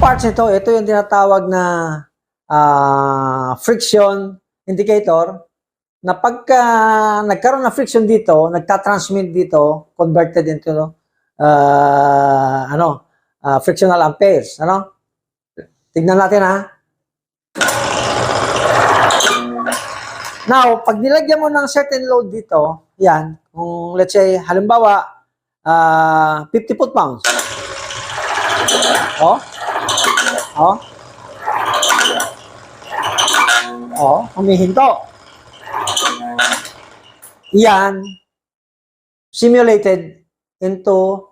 parts nito, ito yung tinatawag na friction indicator na pagka nagkaroon ng friction dito, nagta-transmit dito, converted into frictional amperes. Ano? Tignan natin ha. Now, pag nilagyan mo ng certain load dito, yan, kung let's say, halimbawa, 50 foot-pounds. Oh. Oh. Oh, humihinto. Yan, simulated into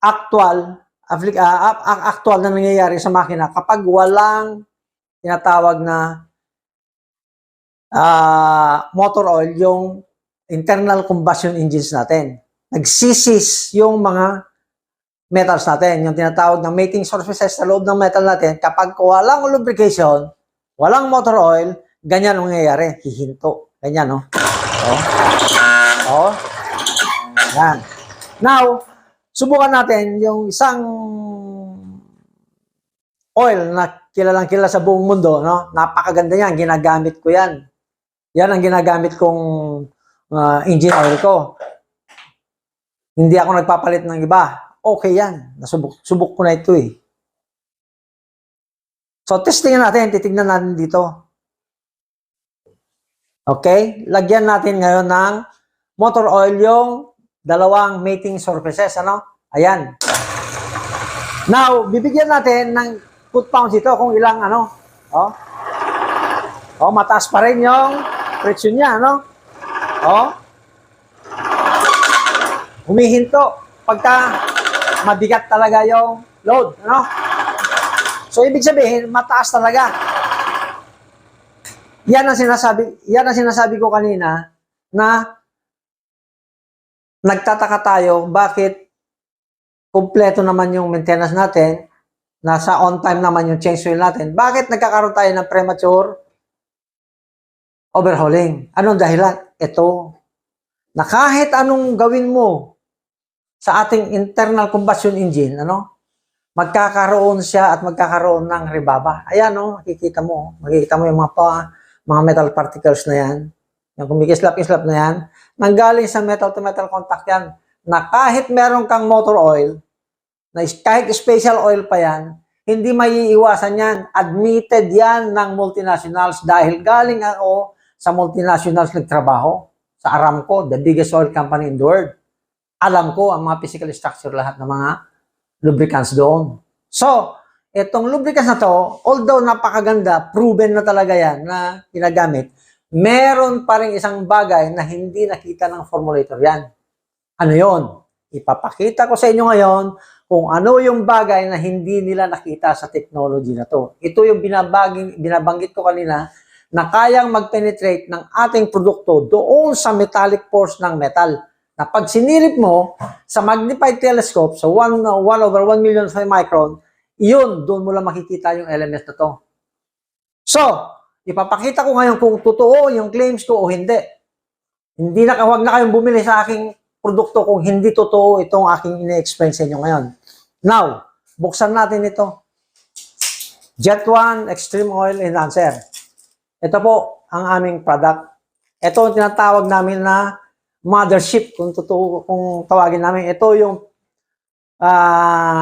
actual na nangyayari sa makina kapag walang tinatawag na motor oil, yung internal combustion engines natin. Nagsisis yung mga metals natin, yung tinatawag na mating surfaces sa loob ng metal natin. Kapag walang lubrication, walang motor oil, ganyan ang nangyayari. Hihinto. Ganyan, no? Oh. Yan. Now, subukan natin yung isang oil na kilalang-kilala sa buong mundo, no? Napakaganda yan. Ginagamit ko yan. Yan ang ginagamit kong engine oil ko. Hindi ako nagpapalit ng iba. Okay yan. Subok ko na ito eh. So, testingin natin. Titignan natin dito. Okay? Lagyan natin ngayon ng motor oil yung dalawang mating surfaces. Ano? Ayan. Now, bibigyan natin ng foot-pounds ito kung ilang ano. Mataas pa rin yung friction niya. Ano? Humihinto pagka mabigat talaga yung load. Ano? So, ibig sabihin, mataas talaga. Yan ang sinasabi ko kanina na nagtataka tayo bakit kumpleto naman yung maintenance natin, nasa on time naman yung change oil natin. Bakit nagkakaroon tayo ng premature overhauling? Anong dahilan? Ito, na kahit anong gawin mo sa ating internal combustion engine, magkakaroon siya at magkakaroon ng rebaba. Ayan, makikita mo yung mga metal particles na yan. Yung kumikislap-islap na yan, nanggaling sa metal-to-metal contact yan, na kahit meron kang motor oil, na kahit special oil pa yan, hindi maiiwasan yan. Admitted yan ng multinationals dahil galing ako sa multinationals nagtrabaho sa Aramco, the biggest oil company in the world. Alam ko ang mga physical structure lahat ng mga lubricants doon. So, itong lubricants na to, although napakaganda, proven na talaga yan na ginagamit, meron pa rin isang bagay na hindi nakita ng formulator yan. Ano yon? Ipapakita ko sa inyo ngayon kung ano yung bagay na hindi nila nakita sa technology na to. Ito yung binabanggit ko kanina na kayang mag-penetrate ng ating produkto doon sa metallic pores ng metal. Na pag sinilip mo sa magnified telescope, so 1/1,000,000 micron, yun, doon mo lang makikita yung elements na to. So, ipapakita ko ngayon kung totoo yung claims ko o hindi. Huwag na kayong bumili sa aking produkto kung hindi totoo itong aking ine-explain sa inyo ngayon. Now, buksan natin ito. Jet 1 Extreme Oil Enhancer. Ito po ang aming product. Ito ang tinatawag namin na mothership, kung tawagin namin. Ito yung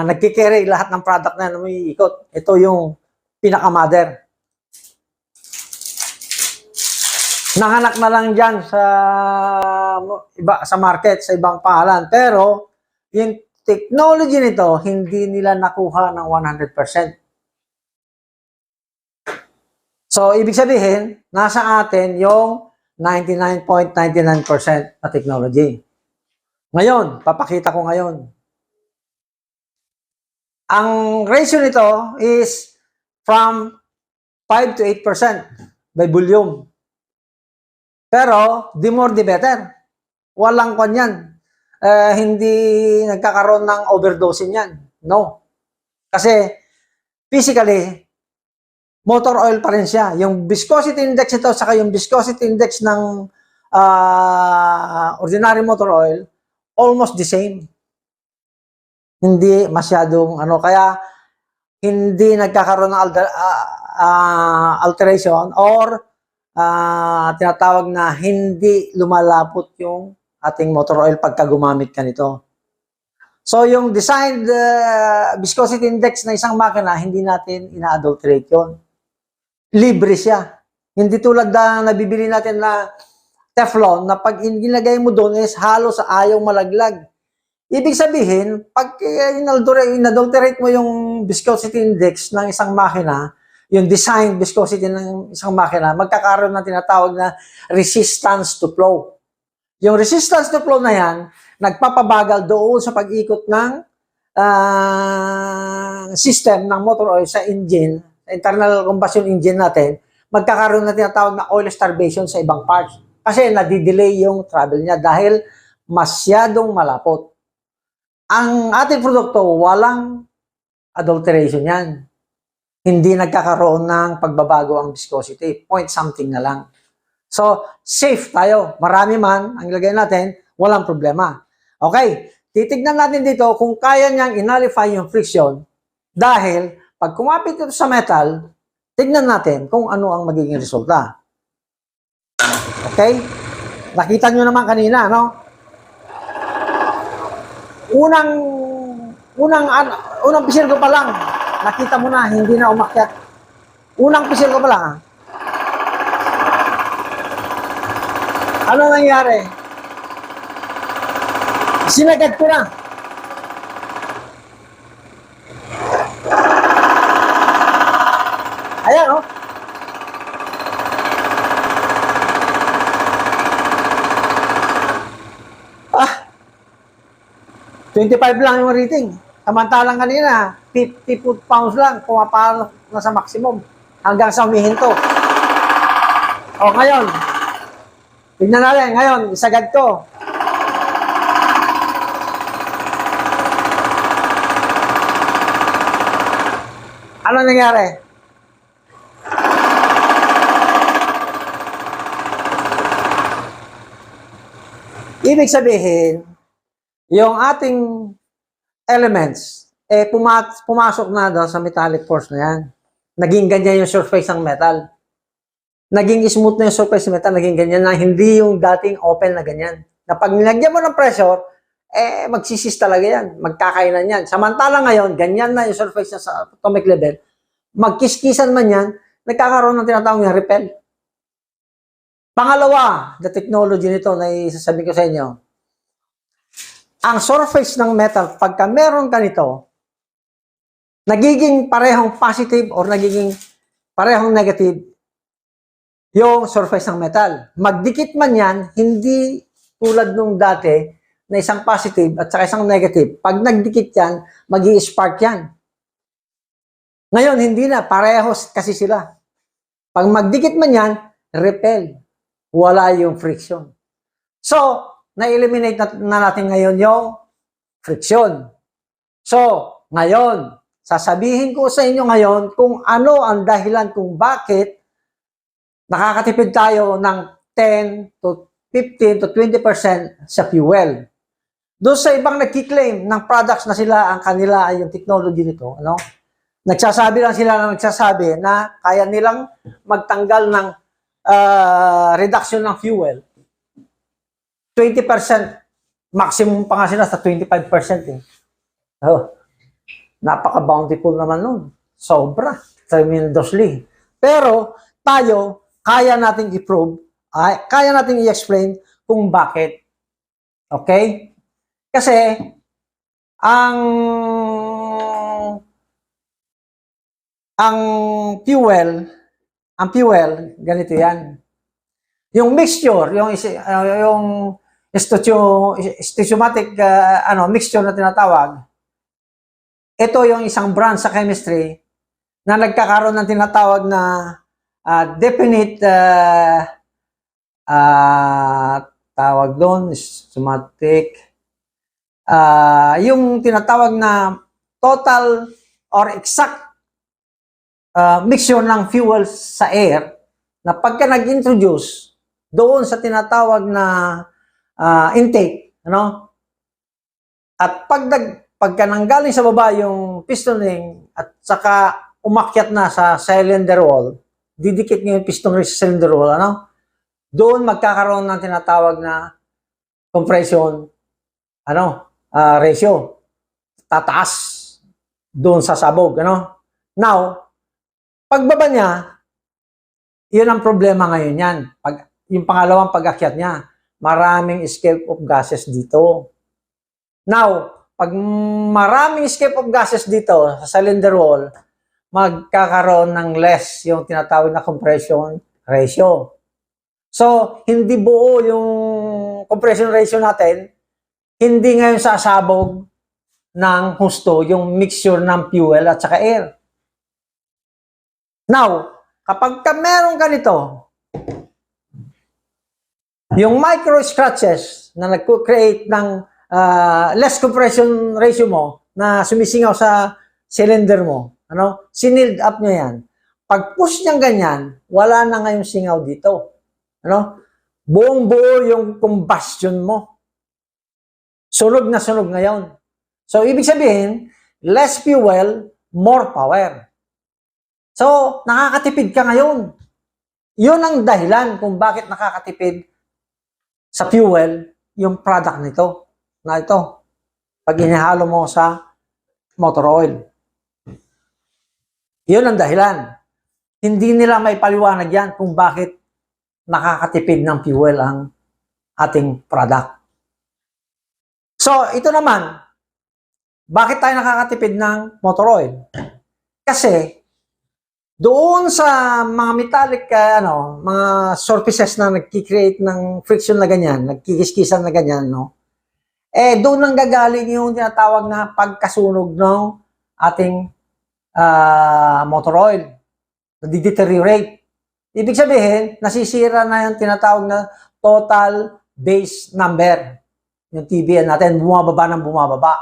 nagkikerry lahat ng product na umiikot. Ito yung pinaka-mother. Nanganak na lang dyan sa market, sa ibang pangalan. Pero, yung technology nito, hindi nila nakuha ng 100%. So, ibig sabihin, nasa atin yung 99.99% na technology. Ngayon, papakita ko ngayon. Ang ratio nito is from 5 to 8% by volume. Pero, the more the better. Walang kanyan. Hindi nagkakaroon ng overdosing yan. No. Kasi, physically, motor oil pa rin siya. Yung viscosity index ito, saka yung viscosity index ng ordinary motor oil, almost the same. Hindi masyadong kaya hindi nagkakaroon ng alteration or tinatawag na hindi lumalapot yung ating motor oil pagka gumamit ka nito. So, yung designed viscosity index na isang makina, hindi natin ina-adulterate yun. Libre siya. Hindi tulad na nabibili natin na Teflon na pag ginagay mo doon is halos ayaw malaglag. Ibig sabihin, pag inadulterate mo yung viscosity index ng isang makina, yung design viscosity ng isang makina, magkakaroon ng tinatawag na resistance to flow. Yung resistance to flow na yan, nagpapabagal doon sa pag-ikot ng system ng motor oil sa engine, internal combustion engine natin, magkakaroon na tinatawag na oil starvation sa ibang parts. Kasi nadidelay yung travel niya dahil masyadong malapot. Ang ating produkto, walang adulteration yan. Hindi nagkakaroon ng pagbabago ang viscosity. Point something na lang. So, safe tayo. Marami man ang ilagay natin, walang problema. Okay, titignan natin dito kung kaya niyang inalify yung friction dahil pag kumapit ito sa metal, tignan natin kung ano ang magiging resulta. Okay? Nakita nyo naman kanina, no? Unang pisil ko pa lang, nakita mo na, hindi na umakyat. Unang pisil ko pa lang, ano nangyari? Sinagad ko na. Ayan, oh. Ah, 25 lang yung rating. Samantalang kanina, 50 foot-pounds lang, pumapalo na sa maximum hanggang sa humihinto. O, ngayon, tignan natin, ngayon, isagad ko. Ano nangyari? Ibig sabihin, yung ating elements, pumasok na daw sa metallic force na yan. Naging ganyan yung surface ng metal. Naging smooth na yung surface ng metal, naging ganyan na, hindi yung dating open na ganyan. Na pag nilagyan mo ng pressure, magsisis talaga yan, magkakainan yan. Samantala ngayon, ganyan na yung surface niya sa atomic level, magkiskisan man yan, nagkakaroon ng tinatawag na repel. Pangalawa, the technology nito na isasabihin ko sa inyo, ang surface ng metal, pagka meron ka nito, nagiging parehong positive or nagiging parehong negative yung surface ng metal. Magdikit man yan, hindi tulad nung dati na isang positive at saka isang negative. Pag nagdikit yan, magi-spark yan. Ngayon, hindi na. Parehos kasi sila. Pag magdikit man yan, repel. Wala yung friction. So, na-eliminate na natin ngayon yung friction. So, ngayon, sasabihin ko sa inyo ngayon kung ano ang dahilan kung bakit nakakatipid tayo ng 10 to 15 to 20% sa fuel. Doon sa ibang nagkiklaim ng products na sila, ang kanila ay yung technology nito, ano? Nagsasabi lang sila na kaya nilang magtanggal ng reduction ng fuel. 20%, maximum pa nga sila sa 25% eh. Oh, napaka-bountiful naman nun. Sobra. Tremendously. Pero, tayo, kaya nating i-prove, kaya nating i-explain kung bakit. Okay? Kasi, ang fuel, ganito yan. Yung mixture, yung stoichiomatic mixture na tinatawag, ito yung isang branch sa chemistry na nagkakaroon ng tinatawag na definite tawag doon, stoichiomatic, yung tinatawag na total or exact mixture ng fuel sa air na pagka nag-introduce doon sa tinatawag na intake, ano? At pag pagka nanggaling sa baba yung piston ring at saka umakyat na sa cylinder wall, didikit niyo yung piston ring sa cylinder wall, ano? Doon magkakaroon ng tinatawag na compression ratio. Tataas doon sa sabog, ano? Now, pagbaba niya, yun ang problema ngayon yan. Yung pangalawang pag-akyat niya, maraming escape of gases dito. Now, pag maraming escape of gases dito sa cylinder wall, magkakaroon ng less yung tinatawag na compression ratio. So, hindi buo yung compression ratio natin, hindi ngayon sasabog ng husto yung mixture ng fuel at saka air. Now, kapag meron ka nito, yung micro scratches na nag-create ng less compression ratio mo na sumisingaw sa cylinder mo, sinilled up niya yan. Pag push niyang ganyan, wala na ngayong singaw dito. Buong-buo yung combustion mo. Sunog na sunog ngayon. So, ibig sabihin, less fuel, more power. So, nakakatipid ka ngayon. Yun ang dahilan kung bakit nakakatipid sa fuel yung product nito. Na ito, pag inihalo mo sa motor oil. Yun ang dahilan. Hindi nila may paliwanag yan kung bakit nakakatipid ng fuel ang ating product. So, ito naman, bakit tayo nakakatipid ng motor oil? Kasi, doon sa mga metallic, mga surfaces na nagki-create ng friction na ganyan, nagkikiskisan na ganyan, doon nang gagaling yung tinatawag na pagkasunog ng ating motor oil. Nadi-deteriorate. Ibig sabihin, nasisira na yung tinatawag na total base number. Yung TBN natin, bumababa ng bumababa.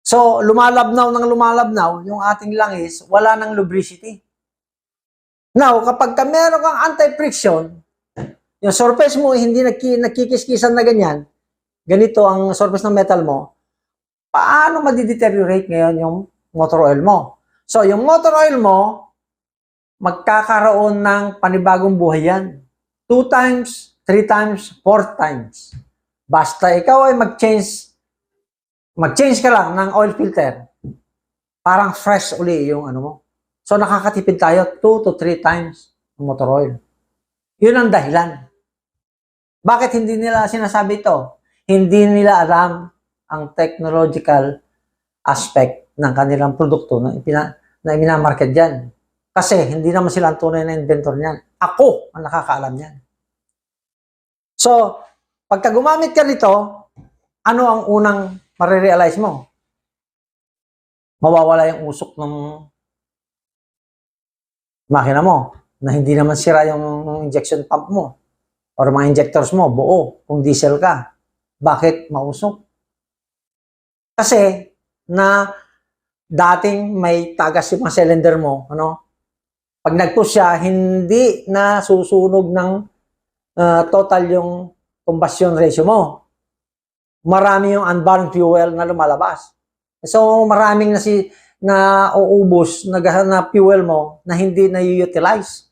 So, lumalabnaw, yung ating langis, wala ng lubricity. Now, kapag meron kang anti-friction, yung surface mo hindi nagkikiskisan na ganyan, ganito ang surface ng metal mo, paano madi-deteriorate ngayon yung motor oil mo? So, yung motor oil mo, magkakaroon ng panibagong buhay yan. 2 times, 3 times, 4 times. Basta ikaw ay mag-change ka lang ng oil filter, parang fresh uli yung mo. So, nakakatipid tayo 2 to 3 times ng motor oil. Yun ang dahilan. Bakit hindi nila sinasabi ito? Hindi nila alam ang technological aspect ng kanilang produkto na minamarket dyan. Kasi hindi naman sila ang tunay na inventor niyan. Ako ang nakakaalam niyan. So, pagka gumamit ka nito, ano ang unang marirealize mo? Mawawala yung usok ng makina mo na hindi naman sira yung injection pump mo or mga injectors mo, buo, kung diesel ka. Bakit mausok? Kasi na dating may tagas yung mga cylinder mo, pag nag-push siya, hindi na susunog ng total yung combustion ratio mo. Marami yung unburned fuel na lumalabas. So, maraming na uubos na fuel mo na hindi na-utilize.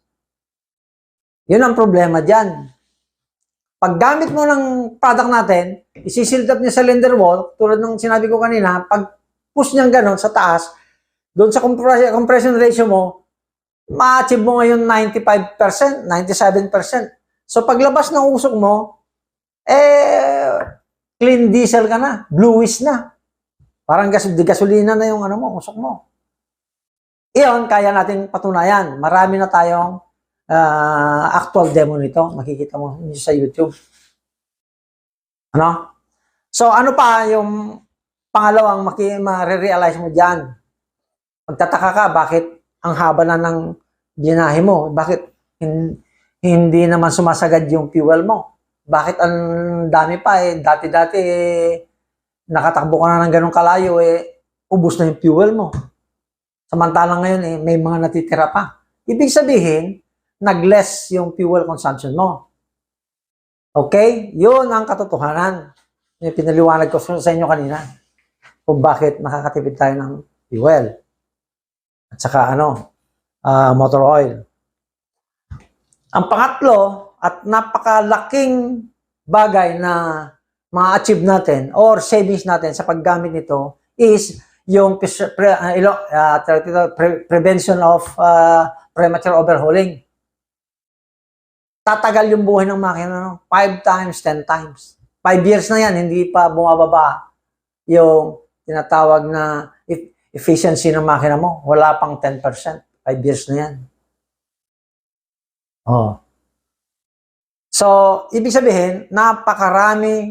Yun ang problema dyan. Pag gamit mo ng product natin, isisild up niya sa cylinder wall, tulad ng sinabi ko kanina, pag push niyang ganon sa taas, doon sa compression ratio mo, ma-achieve mo ngayon 95%, 97%. So, paglabas ng usok mo, clean diesel ka na, bluish na. Parang gasolina na yung usok mo. Iyon, kaya natin patunayan. Marami na tayong actual demo nito. Makikita mo sa YouTube. So, ano pa yung pangalawang ma-realize mo dyan? Magtataka ka, bakit ang haba na ng binahe mo? Bakit hindi naman sumasagad yung fuel mo? Bakit ang dami pa dati-dati nakatakbo ka na ng ganong kalayo ubos na yung fuel mo. Samantalang ngayon may mga natitira pa. Ibig sabihin, nag-less yung fuel consumption mo. Okay? Yun ang katotohanan. Yung pinaliwanag ko sa inyo kanina. kung bakit nakakatipid tayo ng fuel. At saka motor oil. Ang pangatlo at napakalaking bagay na ma-achieve natin or savings natin sa paggamit nito is yung prevention of premature overhauling. Tatagal yung buhay ng makina, 5 times, 10 times. 5 years na yan, hindi pa bumababa yung tinatawag na efficiency ng makina mo. Wala pang 10%. 5 years na yan. Oh. So, ibig sabihin, napakaraming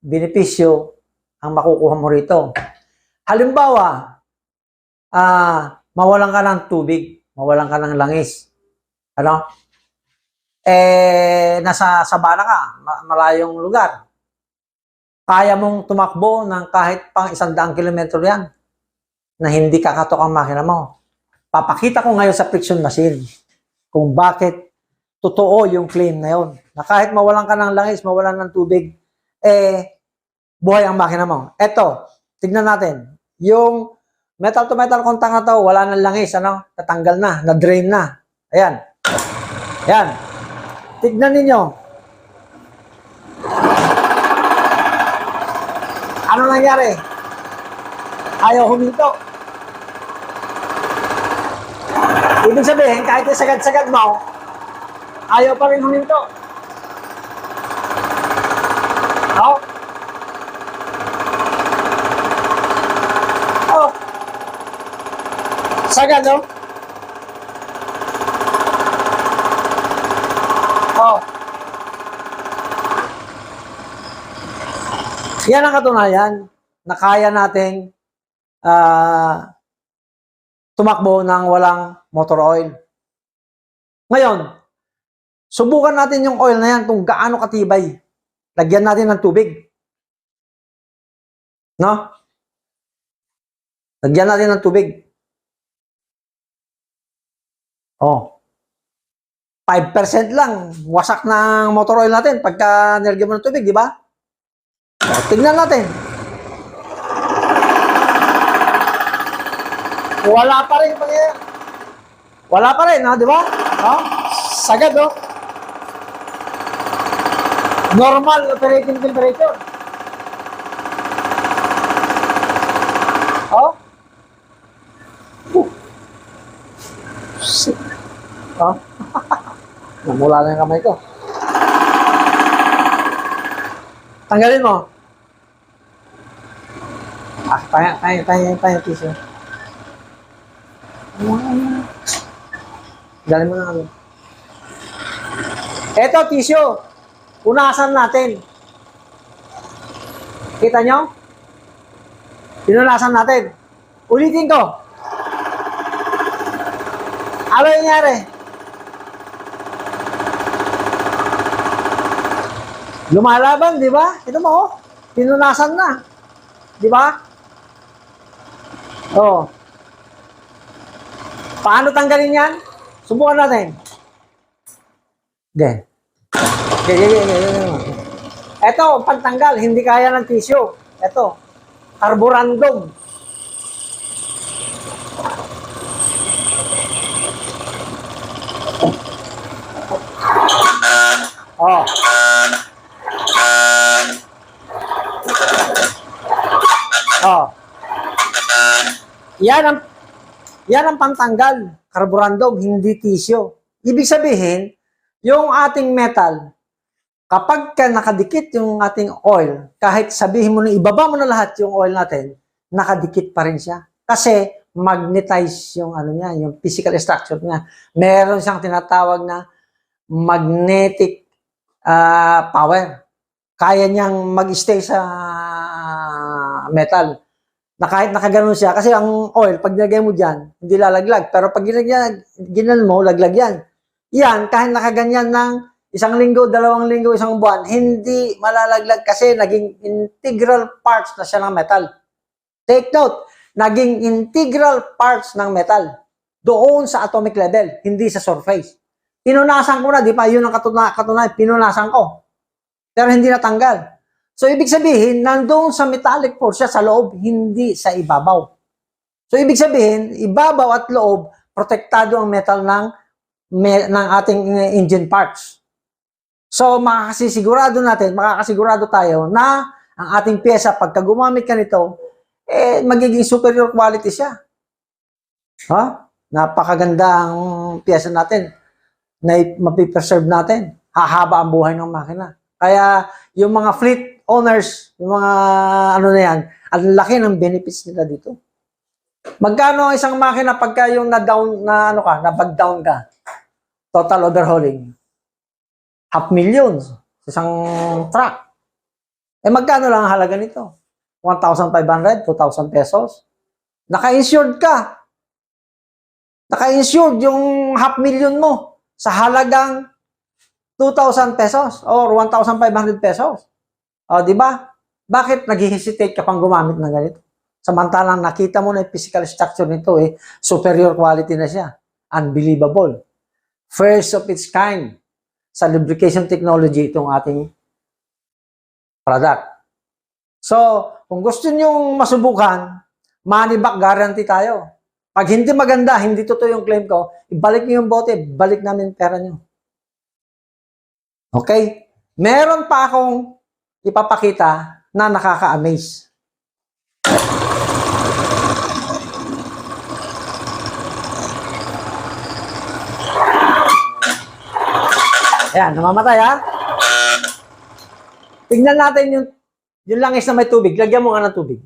benepisyo ang makukuha mo rito. Halimbawa, mawalan ka ng tubig, mawalan ka ng langis. Nasa sabana ka, malayong lugar. Kaya mong tumakbo ng kahit pang 100 kilometro yan na hindi kakatok ang makina mo. Papakita ko ngayon sa friction machine kung bakit totoo yung claim na yun. Na kahit mawalan ka ng langis, mawalan ng tubig, buhay ang makina mo. Eto, tignan natin. Yung metal to metal contact na to, wala ng langis, natanggal na, na-drain na. Ayan. Ayan. Tignan ninyo. Ano nangyari? Ayaw huminto. Ibig sabihin, kahit sagad-sagad mo, ayaw pa rin huminto. Oh. Oh. Sagad, no? Oh. Yan ang katunayan na kaya nating tumakbo ng walang motor oil. Ngayon, subukan natin yung oil na yan kung gaano katibay. Lagyan natin ng tubig. No? Lagyan natin ng tubig. Oh. 5% lang. Wasak ng motor oil natin pagka nilagyan mo ng tubig, di ba? Tingnan natin. Wala pa rin. Wala pa rin, di ba? Oh, sagad, oh. Normal operating temperature. Oh. Oh. Namula na yung kamay ko. Tanggalin mo. Tayo, tissue. Tanggalin mo na kami. Eto, tissue. Punasan natin. Kita nyo? Pinunasan natin. Ulitin ko. Ano yung nangyari? Lumalaban, di ba? Ito mo, oh. Pinunasan na. Di ba? Oh. Paano tanggalin yan? Subukan natin. Okay. Ito, pagtanggal, hindi kaya ng tissue. Ito, carborundum. Oh. Oh. Yan ang pantanggal, carborundum, hindi tissue. Ibig sabihin, yung ating metal, kapag ka nakadikit yung ating oil, kahit sabihin mo na ibaba mo na lahat yung oil natin, nakadikit pa rin siya. Kasi magnetize yung niya, yung physical structure niya. Meron siyang tinatawag na magnetic power. Kaya niyang mag-stay sa metal. Na kahit nakaganon siya, kasi ang oil, pag nilagay mo dyan, hindi lalaglag. Pero pag ginan mo, laglag yan. Yan, kahit nakaganyan ng 1 linggo, 2 linggo, 1 buwan, hindi malalaglag kasi naging integral parts na siya ng metal. Take note, naging integral parts ng metal doon sa atomic level, hindi sa surface. Pinunasan ko na, di ba? Yun ang katunayan, pinunasan ko. Pero hindi natanggal. So, ibig sabihin, nandoon sa metallic force siya sa loob, hindi sa ibabaw. So, ibig sabihin, ibabaw at loob, protektado ang metal ng ating engine parts. So, makakasigurado tayo na ang ating pyesa, pagka gumamit ka nito, magiging superior quality siya. Napakaganda ang pyesa natin na mapipreserve natin. Hahaba ang buhay ng makina. Kaya, yung mga fleet owners, yung mga ang laki ng benefits nila dito. Magkano ang isang makina pagka yung na-bag down ka? Total overhauling. 500,000 sa isang truck. Magkano lang ang halaga nito? 1,500, 2,000 pesos. Naka-insured ka. Naka-insured yung 500,000 mo sa halagang 2,000 pesos or 1,500 pesos. O, di ba? Bakit nag-hesitate ka pang gumamit ng ganito? Samantalang nakita mo na yung physical structure nito, superior quality na siya. Unbelievable. First of its kind sa lubrication technology itong ating product. So, kung gusto nyong masubukan, money back guarantee tayo. Pag hindi maganda, hindi totoo yung claim ko, ibalik niyo yung bote, balik namin pera niyo. Okay? Meron pa akong ipapakita na nakaka-amaze. Ayan, namamatay ha. Tignan natin yung langis na may tubig. Lagyan mo nga ng tubig.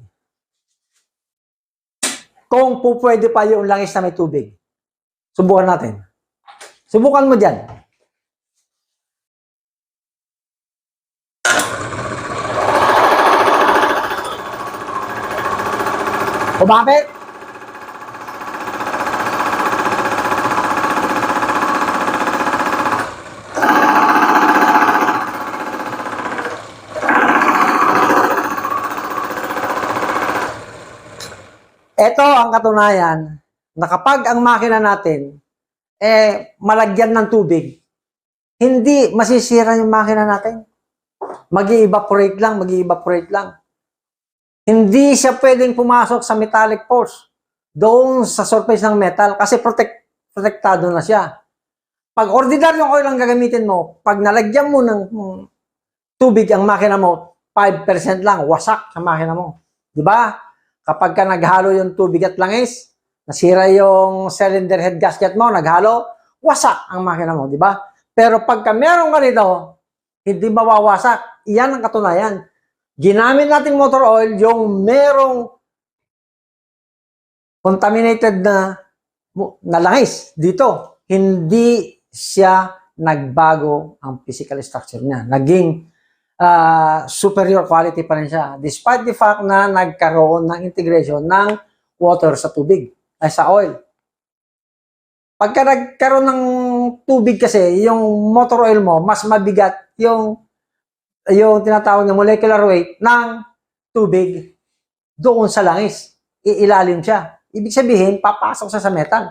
Kung pwede pa yung langis na may tubig. Subukan natin. Subukan mo dyan. O bakit? Ito ang katunayan na kapag ang makina natin malagyan ng tubig, hindi masisira yung makina natin. Mag-i-evaporate lang. Hindi siya pwedeng pumasok sa metallic force doon sa surface ng metal kasi protektado na siya. Pag ordinaryong oil ang gagamitin mo, pag nalagyan mo ng tubig ang makina mo, 5% lang, wasak sa makina mo. Di ba? Kapag ka naghalo yung tubig at langis, nasira yung cylinder head gasket mo, naghalo, wasak ang makina mo, di ba? Pero pagka meron ka nito, hindi mawawasak. Iyan ang katunayan. Ginamit nating motor oil yung merong contaminated na langis dito. Hindi siya nagbago ang physical structure niya. Naging superior quality pa rin siya. Despite the fact na nagkaroon ng integration ng water sa tubig, ay sa oil. Pagka nagkaroon ng tubig kasi, yung motor oil mo, mas mabigat yung tinatawag na molecular weight ng tubig doon sa langis. Iilalim siya. Ibig sabihin, papasok siya sa metal.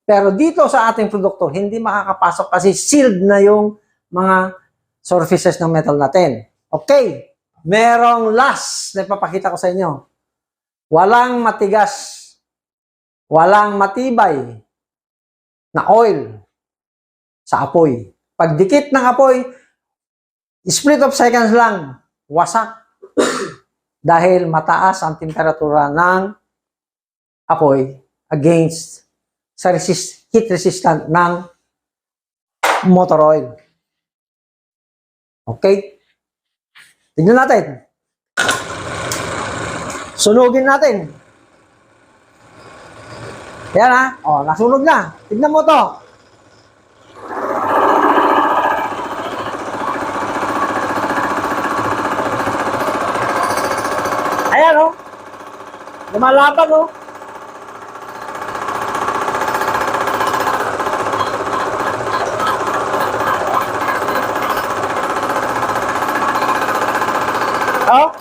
Pero dito sa ating produkto, hindi makakapasok kasi sealed na yung mga surfaces ng metal natin. Okay. Merong last na ipapakita ko sa inyo. Walang matigas, walang matibay na oil sa apoy. Pagdikit ng apoy, split of seconds lang, wasak. Dahil mataas ang temperatura ng apoy against sa heat resistant ng motor oil. Okay? Tignan natin. Sunugin natin. Yan ha. O, nasunog na. Tignan mo to. Ayan o. Lumalaban o. Oh.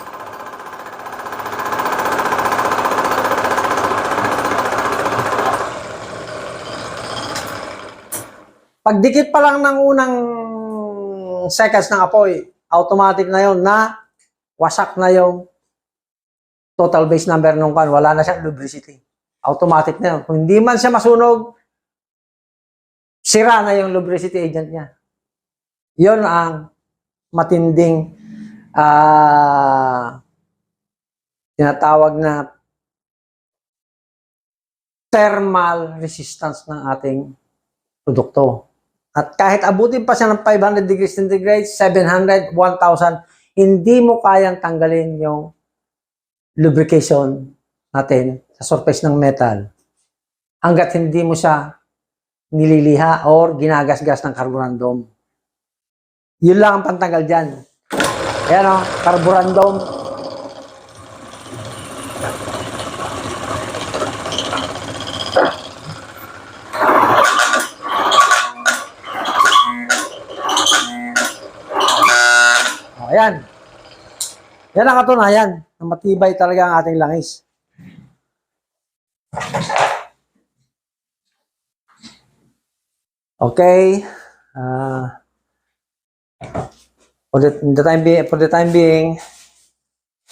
Pagdikit pa lang ng unang seconds ng apoy, automatic na yon na wasak na yung total base number nung kan, wala na siyang lubricity. Automatic na yun. Kung hindi man siya masunog, sira na yung lubricity agent niya. Yun ang matinding tinatawag na thermal resistance ng ating produkto. At kahit abutin pa siya ng 500 degrees centigrade, 700, 1,000, hindi mo kayang tanggalin yung lubrication natin sa surface ng metal hanggat hindi mo siya nililiha or ginagasgas ng carborundum. Yun lang ang pantanggal dyan. Ayan o, carborundum. Ayan. Yan ang katunayan na matibay talaga ang ating langis. Okay. For the time being,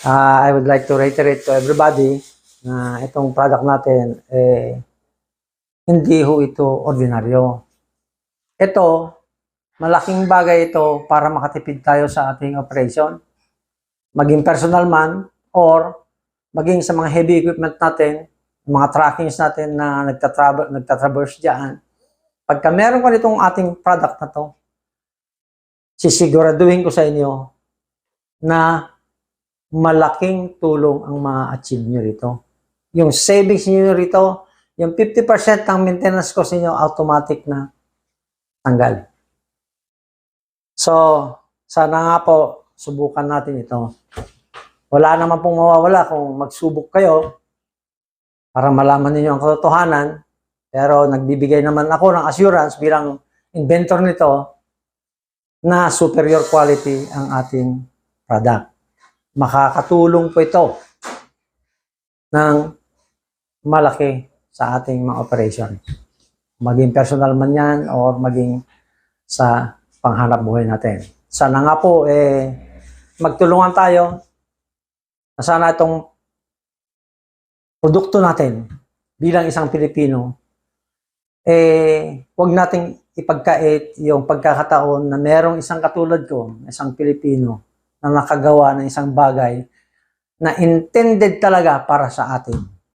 I would like to reiterate to everybody na itong product natin, hindi ho ito ordinaryo. Ito, malaking bagay ito para makatipid tayo sa ating operation. Maging personal man or maging sa mga heavy equipment natin, mga trackings natin na nagtatraverse dyan. Pagka meron ko nitong ating product na to, sisiguraduhin ko sa inyo na malaking tulong ang ma-achieve nyo rito. Yung savings nyo rito, yung 50% ng maintenance cost niyo automatic na tanggal. So, sana nga po, subukan natin ito. Wala naman pong mawawala kung magsubok kayo para malaman niyo ang katotohanan. Pero nagbibigay naman ako ng assurance bilang inventor nito na superior quality ang ating product. Makakatulong po ito ng malaki sa ating mga operation. Maging personal man yan or maging sa panghanap buhay natin. Sana nga po magtulungan tayo na sana itong produkto natin bilang isang Pilipino huwag nating ipagkait yung pagkakataon na merong isang katulad ko, isang Pilipino na nakagawa ng isang bagay na intended talaga para sa atin.